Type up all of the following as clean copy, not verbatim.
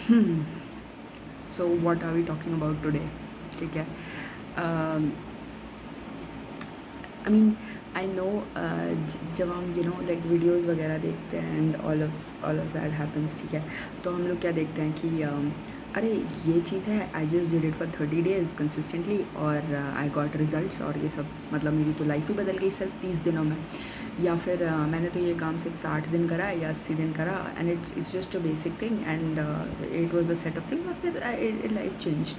Hmm. So what are we talking about today? ठीक है. Um, I mean, I know जब हम like videos वगैरह देखते हैं and all of that happens, ठीक है, तो हम लोग क्या देखते हैं कि अरे ये चीज़ है, I just did it for 30 days consistently और I got results और ये सब, मतलब मेरी तो लाइफ ही बदल गई सिर्फ 30 दिनों में. या फिर मैंने तो ये काम सिर्फ 60 दिन करा या 80 दिन करा and it's just a basic thing and it was a set of thing और फिर लाइफ चेंज्ड.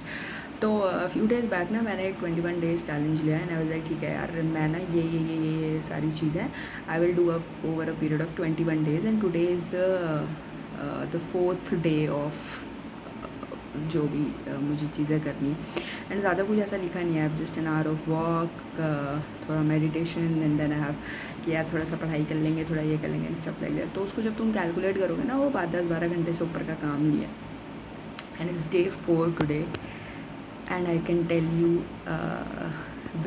तो फ्यू डेज़ बैक ना मैंने एक 21 डेज़ चैलेंज लिया एंड आई वाज लाइक ठीक है यार, मैं ना ये सारी चीज़ें I will do up over a period of 21 days and today is the 4th day of जो भी मुझे चीज़ें करनी है. एंड ज़्यादा कुछ ऐसा लिखा नहीं है, just an hour of walk, थोड़ा meditation and then I have कि यार थोड़ा सा पढ़ाई कर लेंगे, थोड़ा ये कर लेंगे एंड स्टफ लाइक दैट. तो उसको जब तुम कैलकुलेट करोगे ना, वो 10-12 घंटे से ऊपर का काम नहीं है. And it's day 4 today and I can tell you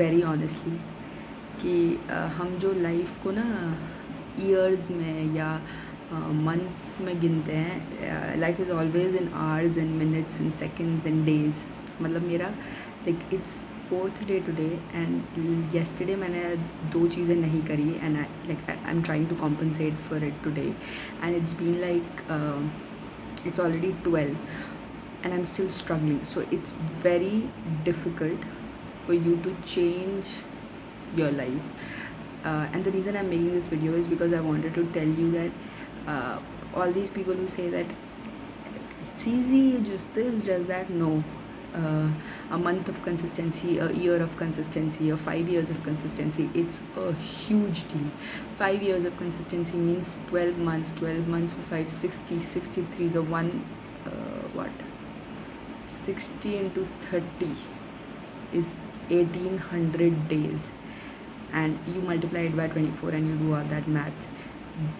very honestly कि हम जो लाइफ को ना ईयर्स में या मंथ्स में गिनते हैं, life is always in hours and minutes and seconds and days. मतलब मेरा like it's 4th day today and yesterday मैंने 2 चीज़ें नहीं करी and I am trying to compensate for it today and it's been like it's already 12 and I'm still struggling. So it's very difficult for you to change your life. And the reason I'm making this video is because I wanted to tell you that all these people who say that it's easy, just this, just that, no. A month of consistency, a year of consistency, or 5 years of consistency, it's a huge deal. 5 years of consistency means 12 months. 12 months for 5, 60, 63 is a one, what? 60 into 30 is 1800 days, and you multiply it by 24 and you do all that math.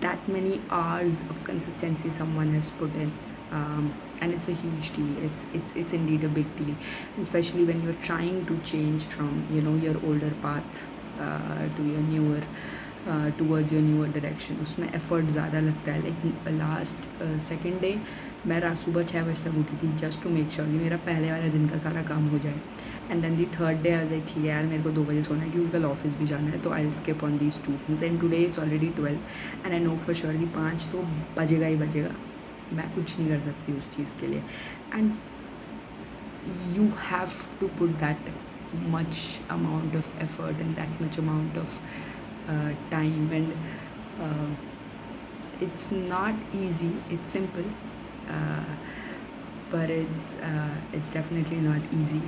That many hours of consistency someone has put in, and it's a huge deal. It's indeed a big deal, especially when you're trying to change from your older path to your newer towards your newer direction. उसमें effort ज़्यादा लगता है. Like last second day मैं रात सुबह 6 बजे तक उठी थी just to make sure कि मेरा पहले वाले दिन का सारा काम हो जाए. And then the 3rd day I was like ठीक है यार, मेरे को 2 बजे सोना है क्योंकि कल ऑफिस भी जाना है, तो I will skip on these 2 things. And today it's already 12 and I know for sure कि 5 तो बजेगा ही बजेगा. मैं कुछ नहीं कर सकती उस चीज़ के लिए. And you have to put that much amount of effort and that much amount of time, and it's not easy. It's simple, uh, but it's definitely not easy.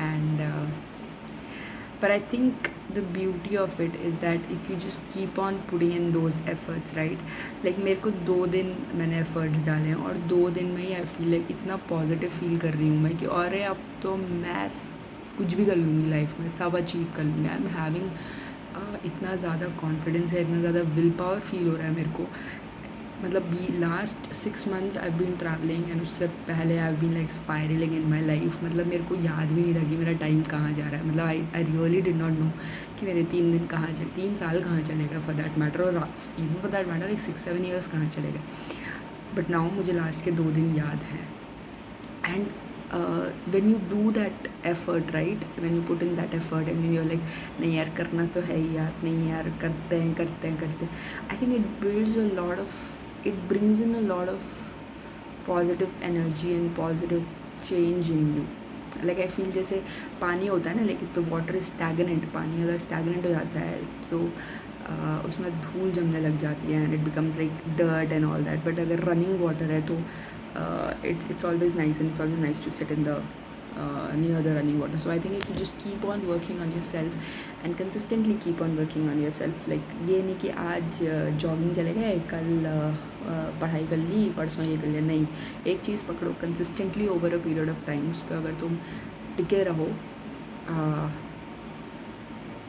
And but I think the beauty of it is that if you just keep on putting in those efforts, right? Like मेरे को 2 दिन मैंने efforts डाले हैं और 2 दिन में ही I feel like इतना positive feel कर रही हूँ मैं कि अरे अब तो मैं कुछ भी कर लूँगी लाइफ में, सब अचीव कर लूँगी. आई एम हैविंग इतना ज़्यादा कॉन्फिडेंस है, इतना ज़्यादा विल पावर फील हो रहा है मेरे को. मतलब last 6 months I been travelling and उससे पहले I been like spiralling in my life. मतलब मेरे को याद भी नहीं था कि मेरा टाइम कहाँ जा रहा है. मतलब I really did not know कि मेरे 3 दिन कहाँ 3 साल कहाँ चलेगा फॉर दैट मैटर, और even for that matter like 6-7 years कहाँ चलेगा. बट नाउ मुझे लास्ट के 2 दिन याद हैं. And when you do that effort, right, when you put in that effort and you're like नहीं यार करना तो है ही यार, नहीं यार करते हैं, I think it builds a lot of, it brings in a lot of positive energy and positive change in you. Like I feel जैसे पानी होता है ना, लेकिन तो वाटर इज स्टैगनेंट. पानी अगर स्टैगनेंट हो जाता है तो उसमें धूल जमने लग जाती है and it becomes like dirt and all that. But अगर रनिंग वाटर है तो it's always nice, and it's always nice to sit in the near the running water. So I think if you just keep on working on yourself and consistently keep on working on yourself, like ये नहीं कि आज jogging चले गए, कल पढ़ाई कर ली, परसों ये कर लिया. नहीं, एक चीज़ पकड़ो consistently over a period of time. उस पर अगर तुम टिके रहो,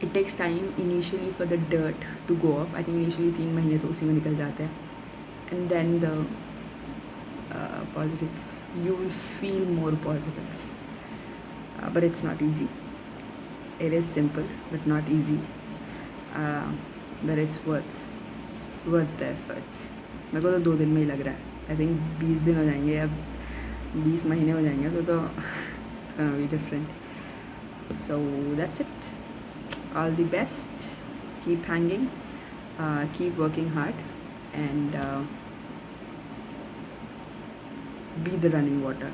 it takes time initially for the dirt to go off. I think initially 3 महीने तो उसी में निकल जाते हैं. And then the positive, you will feel more positive, but it's not easy. It is simple but not easy, but it's worth the efforts. मेरे को तो 2 दिन में ही लग रहा है. आई थिंक 20 दिन हो जाएंगे, अब 20 महीने हो जाएंगे, तो it's gonna be different. So that's it. All the best. Keep hanging. Keep working hard, and be the running water.